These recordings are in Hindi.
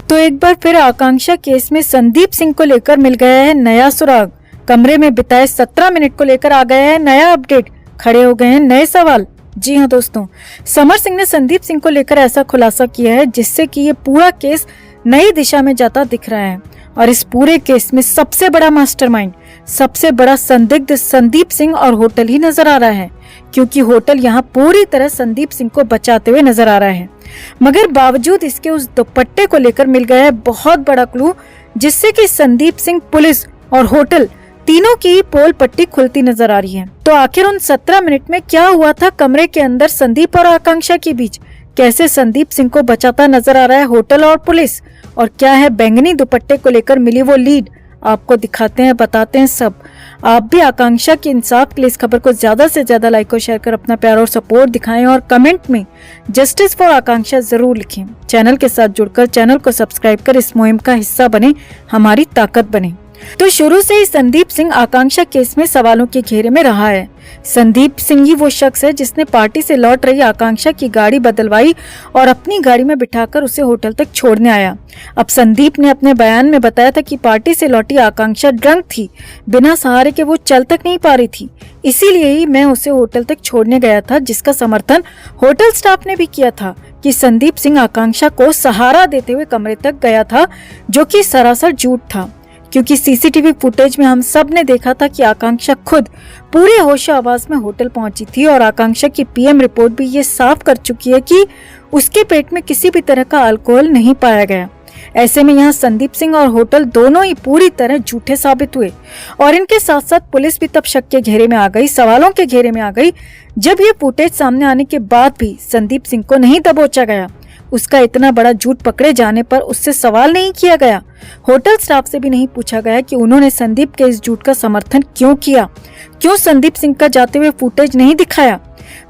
तो एक बार फिर आकांक्षा केस में संदीप सिंह को लेकर मिल गया है नया सुराग। कमरे में बिताए 17 मिनट को लेकर आ गया है नया अपडेट, खड़े हो गए हैं नए सवाल। जी हाँ दोस्तों, समर सिंह ने संदीप सिंह को लेकर ऐसा खुलासा किया है जिससे कि ये पूरा केस नई दिशा में जाता दिख रहा है। और इस पूरे केस में सबसे बड़ा मास्टरमाइंड, सबसे बड़ा संदिग्ध संदीप सिंह और होटल ही नजर आ रहा है, क्योंकि होटल यहाँ पूरी तरह संदीप सिंह को बचाते हुए नजर आ रहा है। मगर बावजूद इसके उस दुपट्टे को लेकर मिल गया है बहुत बड़ा क्लू, जिससे कि संदीप सिंह, पुलिस और होटल तीनों की पोल पट्टी खुलती नजर आ रही है। तो आखिर उन 17 मिनट में क्या हुआ था कमरे के अंदर संदीप और आकांक्षा के बीच? कैसे संदीप सिंह को बचाता नजर आ रहा है होटल और पुलिस? और क्या है बैंगनी दुपट्टे को लेकर मिली वो लीड? आपको दिखाते हैं, बताते हैं सब। आप भी आकांक्षा के इंसाफ के लिए इस खबर को ज्यादा से ज्यादा लाइक और शेयर कर अपना प्यार और सपोर्ट दिखाएं और कमेंट में जस्टिस फॉर आकांक्षा जरूर लिखें। चैनल के साथ जुड़कर चैनल को सब्सक्राइब कर इस मुहिम का हिस्सा बने, हमारी ताकत बने। तो शुरू से ही संदीप सिंह आकांक्षा केस में सवालों के घेरे में रहा है। संदीप सिंह ही वो शख्स है जिसने पार्टी से लौट रही आकांक्षा की गाड़ी बदलवाई और अपनी गाड़ी में बिठाकर उसे होटल तक छोड़ने आया। अब संदीप ने अपने बयान में बताया था कि पार्टी से लौटी आकांक्षा ड्रंक थी, बिना सहारे के वो चल तक नहीं पा रही थी, इसीलिए ही मैं उसे होटल तक छोड़ने गया था, जिसका समर्थन होटल स्टाफ ने भी किया था कि संदीप सिंह आकांक्षा को सहारा देते हुए कमरे तक गया था, जो कि सरासर झूठ था। क्योंकि सीसीटीवी फुटेज में हम सब ने देखा था कि आकांक्षा खुद पूरे होशो आवाज में होटल पहुंची थी और आकांक्षा की पीएम रिपोर्ट भी ये साफ कर चुकी है कि उसके पेट में किसी भी तरह का अल्कोहल नहीं पाया गया। ऐसे में यहाँ संदीप सिंह और होटल दोनों ही पूरी तरह झूठे साबित हुए और इनके साथ साथ पुलिस भी तब शक के घेरे में आ गई, सवालों के घेरे में आ गई, जब ये फुटेज सामने आने के बाद भी संदीप सिंह को नहीं दबोचा गया। उसका इतना बड़ा झूठ पकड़े जाने पर उससे सवाल नहीं किया गया। होटल स्टाफ से भी नहीं पूछा गया कि उन्होंने संदीप के इस झूठ का समर्थन क्यों किया, क्यों संदीप सिंह का जाते हुए फुटेज नहीं दिखाया।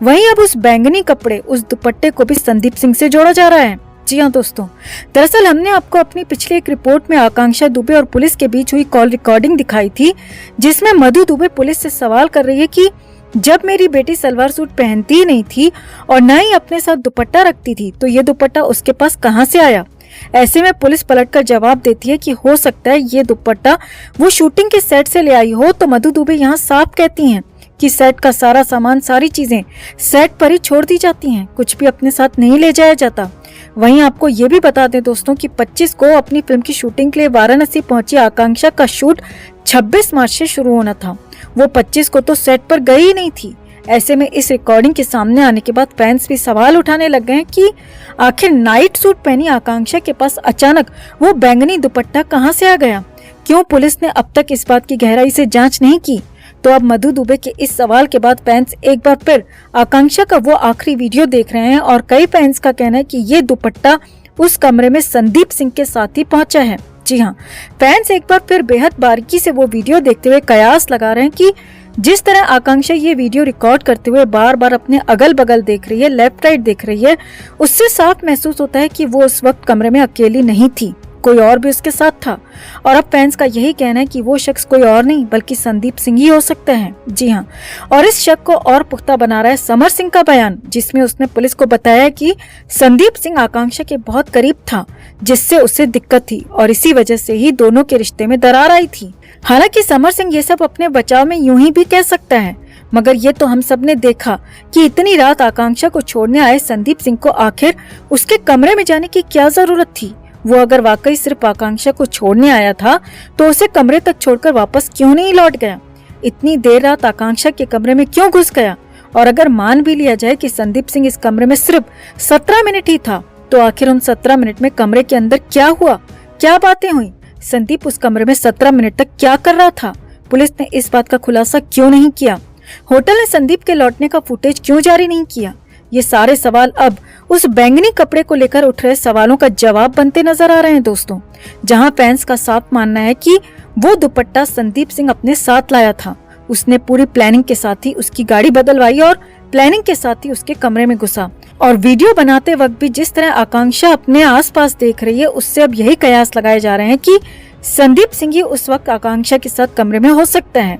वहीं अब उस बैंगनी कपड़े, उस दुपट्टे को भी संदीप सिंह से जोड़ा जा रहा है। जी हाँ दोस्तों, दरअसल हमने आपको अपनी पिछली एक रिपोर्ट में आकांक्षा दुबे और पुलिस के बीच हुई कॉल रिकॉर्डिंग दिखाई थी, जिसमें मधु दुबे पुलिस से सवाल कर रही है कि जब मेरी बेटी सलवार सूट पहनती ही नहीं थी और न ही अपने साथ दुपट्टा रखती थी, तो ये दुपट्टा उसके पास कहाँ से आया? ऐसे में पुलिस पलटकर जवाब देती है कि हो सकता है ये दुपट्टा वो शूटिंग के सेट से ले आई हो। तो मधु दुबे यहाँ साफ कहती हैं कि सेट का सारा सामान, सारी चीजें सेट पर ही छोड़ दी जाती हैं, कुछ भी अपने साथ नहीं ले जाया जाता। वहीं आपको ये भी बता दें दोस्तों कि 25 को अपनी फिल्म की शूटिंग के लिए वाराणसी पहुंची आकांक्षा का शूट 26 मार्च से शुरू होना था। वो 25 को तो सेट पर गई ही नहीं थी। ऐसे में इस रिकॉर्डिंग के सामने आने के बाद फैंस भी सवाल उठाने लग गए कि आखिर नाइट सूट पहनी आकांक्षा के पास अचानक वो बैंगनी दुपट्टा कहां से आ गया? क्यों पुलिस ने अब तक इस बात की गहराई से जांच नहीं की? तो अब मधु दुबे के इस सवाल के बाद फैंस एक बार फिर आकांक्षा का वो आखिरी वीडियो देख रहे हैं और कई फैंस का कहना है कि ये दुपट्टा उस कमरे में संदीप सिंह के साथ ही पहुंचा है। जी हाँ, फैंस एक बार फिर बेहद बारीकी से वो वीडियो देखते हुए कयास लगा रहे हैं कि जिस तरह आकांक्षा ये वीडियो रिकॉर्ड करते हुए बार बार अपने अगल बगल देख रही है, लेफ्ट राइट देख रही है, उससे साफ महसूस होता है कि वो उस वक्त कमरे में अकेली नहीं थी, कोई और भी उसके साथ था। और अब फैंस का यही कहना है कि वो शख्स कोई और नहीं बल्कि संदीप सिंह ही हो सकता है। जी हाँ, और इस शक को और पुख्ता बना रहा है समर सिंह का बयान, जिसमें उसने पुलिस को बताया कि संदीप सिंह आकांक्षा के बहुत करीब था, जिससे उसे दिक्कत थी और इसी वजह से ही दोनों के रिश्ते में दरार आई थी। हालांकि समर सिंह ये सब अपने बचाव में यूं ही भी कह सकता है, मगर ये तो हम सब ने देखा कि इतनी रात आकांक्षा को छोड़ने आए संदीप सिंह को आखिर उसके कमरे में जाने की क्या जरूरत थी? वो अगर वाकई सिर्फ आकांक्षा को छोड़ने आया था तो उसे कमरे तक छोड़कर वापस क्यों नहीं लौट गया? इतनी देर रात आकांक्षा के कमरे में क्यों घुस गया? और अगर मान भी लिया जाए कि संदीप सिंह इस कमरे में सिर्फ 17 मिनट ही था, तो आखिर उन 17 मिनट में कमरे के अंदर क्या हुआ, क्या बातें हुई? संदीप उस कमरे में 17 मिनट तक क्या कर रहा था? पुलिस ने इस बात का खुलासा क्यों नहीं किया? होटल ने संदीप के लौटने का फुटेज क्यों जारी नहीं किया? ये सारे सवाल अब उस बैंगनी कपड़े को लेकर उठ रहे सवालों का जवाब बनते नजर आ रहे हैं दोस्तों, जहां फैंस का साफ मानना है कि वो दुपट्टा संदीप सिंह अपने साथ लाया था। उसने पूरी प्लानिंग के साथ ही उसकी गाड़ी बदलवाई और प्लानिंग के साथ ही उसके कमरे में घुसा। और वीडियो बनाते वक्त भी जिस तरह आकांक्षा अपने आसपास देख रही है, उससे अब यही कयास लगाए जा रहे हैं कि संदीप सिंह ही उस वक्त आकांक्षा के साथ कमरे में हो सकता है।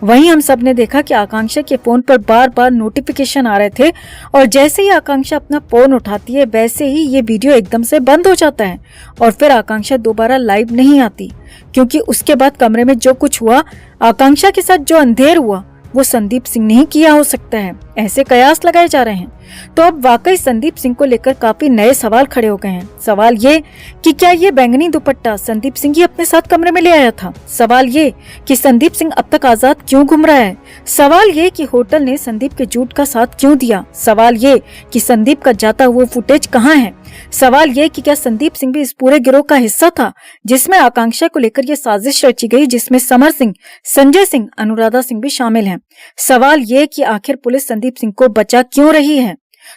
वहीं हम सब ने देखा कि आकांक्षा के फोन पर बार बार नोटिफिकेशन आ रहे थे और जैसे ही आकांक्षा अपना फोन उठाती है वैसे ही ये वीडियो एकदम से बंद हो जाता है और फिर आकांक्षा दोबारा लाइव नहीं आती, क्योंकि उसके बाद कमरे में जो कुछ हुआ, आकांक्षा के साथ जो अंधेर हुआ, वो संदीप सिंह ने ही किया हो सकता है, ऐसे कयास लगाए जा रहे हैं। तो अब वाकई संदीप सिंह को लेकर काफी नए सवाल खड़े हो गए हैं। सवाल ये कि क्या ये बैंगनी दुपट्टा संदीप सिंह ही अपने साथ कमरे में ले आया था? सवाल ये कि संदीप सिंह अब तक आजाद क्यों घूम रहा है? सवाल ये कि होटल ने संदीप के झूठ का साथ क्यों दिया? सवाल ये कि संदीप का जाता हुआ फुटेज कहाँ है? सवाल ये कि क्या संदीप सिंह भी इस पूरे गिरोह का हिस्सा था जिसमें आकांक्षा को लेकर ये साजिश रची गई, जिसमें समर सिंह, संजय सिंह, अनुराधा सिंह भी शामिल हैं? सवाल ये कि आखिर पुलिस संदीप सिंह को बचा क्यों रही है?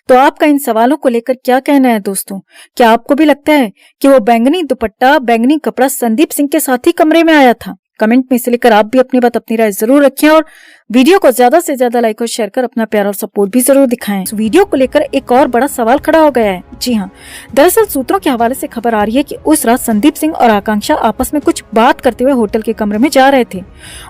तो आपका इन सवालों को लेकर क्या कहना है दोस्तों? क्या आपको भी लगता है कि वो बैंगनी दुपट्टा, बैंगनी कपड़ा संदीप सिंह के साथ ही कमरे में आया था? कमेंट में से लेकर आप भी अपनी बात, अपनी राय जरूर रखें और वीडियो को ज्यादा से ज्यादा लाइक और शेयर कर अपना प्यार और सपोर्ट भी जरूर दिखाएं। इस वीडियो को लेकर एक और बड़ा सवाल खड़ा हो गया है। जी हाँ, दरअसल सूत्रों के हवाले से खबर आ रही है कि उस रात संदीप सिंह और आकांक्षा आपस में कुछ बात करते हुए होटल के कमरे में जा रहे थे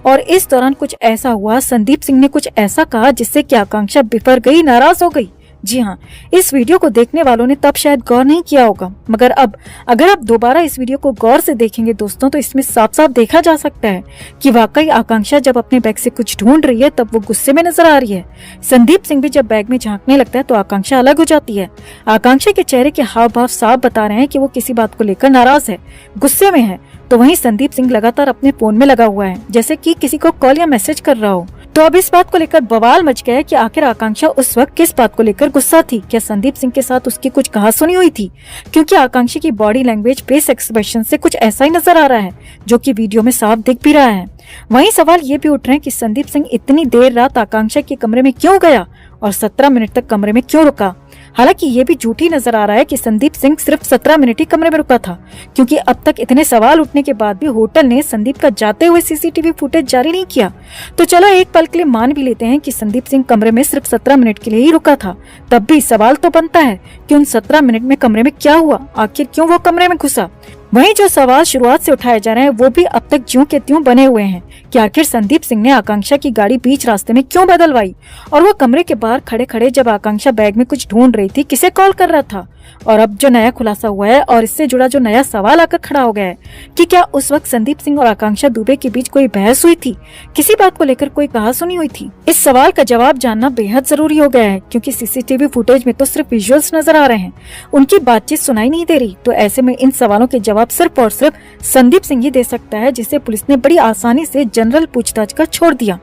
और इस दौरान कुछ ऐसा हुआ, संदीप सिंह ने कुछ ऐसा कहा जिससे कि आकांक्षा बिफर गई, नाराज हो गई। जी हाँ, इस वीडियो को देखने वालों ने तब शायद गौर नहीं किया होगा, मगर अब अगर आप दोबारा इस वीडियो को गौर से देखेंगे दोस्तों, तो इसमें साफ साफ देखा जा सकता है कि वाकई आकांक्षा जब अपने बैग से कुछ ढूंढ रही है तब वो गुस्से में नजर आ रही है। संदीप सिंह भी जब बैग में झांकने लगता है तो आकांक्षा अलग हो जाती है। आकांक्षा के चेहरे के हाव भाव साफ बता रहे हैं कि वो किसी बात को लेकर नाराज है, गुस्से में है। तो वहीं संदीप सिंह लगातार अपने फोन में लगा हुआ है, जैसे कि किसी को कॉल या मैसेज कर रहा हो। तो अब इस बात को लेकर बवाल मच गया है कि आखिर आकांक्षा उस वक्त किस बात को लेकर गुस्सा थी? क्या संदीप सिंह के साथ उसकी कुछ कहासुनी हुई थी? क्योंकि आकांक्षा की बॉडी लैंग्वेज, फेस एक्सप्रेशन से कुछ ऐसा ही नजर आ रहा है, जो कि वीडियो में साफ दिख भी रहा है। वहीं सवाल ये भी उठ रहे हैं कि संदीप सिंह इतनी देर रात आकांक्षा के कमरे में क्यों गया और 17 मिनट तक कमरे में क्यों रुका? हालांकि ये भी झूठी नजर आ रहा है कि संदीप सिंह सिर्फ 17 मिनट ही कमरे में रुका था, क्योंकि अब तक इतने सवाल उठने के बाद भी होटल ने संदीप का जाते हुए सीसीटीवी फुटेज जारी नहीं किया। तो चलो एक पल के लिए मान भी लेते हैं कि संदीप सिंह कमरे में सिर्फ 17 मिनट के लिए ही रुका था, तब भी सवाल तो बनता है कि उन 17 मिनट में कमरे में क्या हुआ, आखिर क्यों वो कमरे में घुसा? वहीं जो सवाल शुरुआत से उठाए जा रहे हैं वो भी अब तक ज्यों के त्यों बने हुए हैं कि आखिर संदीप सिंह ने आकांक्षा की गाड़ी बीच रास्ते में क्यों बदलवाई और वो कमरे के बाहर खड़े खड़े जब आकांक्षा बैग में कुछ ढूंढ रही थी किसे कॉल कर रहा था? और अब जो नया खुलासा हुआ है और इससे जुड़ा जो नया सवाल आकर खड़ा हो गया है कि क्या उस वक्त संदीप सिंह और आकांक्षा दुबे के बीच कोई बहस हुई थी, किसी बात को लेकर कोई कहासुनी हुई थी? इस सवाल का जवाब जानना बेहद जरूरी हो गया है, क्योंकि सीसीटीवी फुटेज में तो सिर्फ विजुअल्स नजर आ रहे हैं, उनकी बातचीत सुनाई नहीं दे रही। तो ऐसे में इन सवालों के जवाब सिर्फ और सिर्फ संदीप सिंह ही दे सकता है, जिसे पुलिस ने बड़ी आसानी से जनरल पूछताछ कर छोड़ दिया।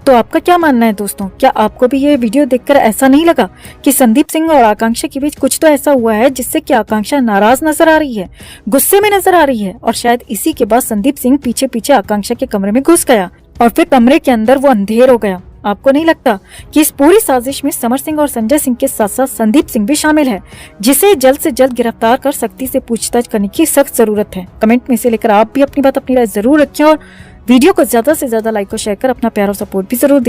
तो आपका क्या मानना है दोस्तों? क्या आपको भी ये वीडियो देखकर ऐसा नहीं लगा कि संदीप सिंह और आकांक्षा के बीच कुछ तो ऐसा हुआ है जिससे कि आकांक्षा नाराज नजर आ रही है, गुस्से में नजर आ रही है और शायद इसी के बाद संदीप सिंह पीछे पीछे आकांक्षा के कमरे में घुस गया और फिर कमरे के अंदर वो अंधेर हो गया? आपको नहीं लगता कि इस पूरी साजिश में समर सिंह और संजय सिंह के साथ साथ संदीप सिंह भी शामिल है, जिसे जल्द से जल्द गिरफ्तार कर सख्ती से पूछताछ करने की सख्त जरूरत है? कमेंट में से लेकर आप भी अपनी बात, अपनी राय जरूर रखें और वीडियो को ज्यादा से ज्यादा लाइक और शेयर कर अपना प्यार और सपोर्ट भी जरूर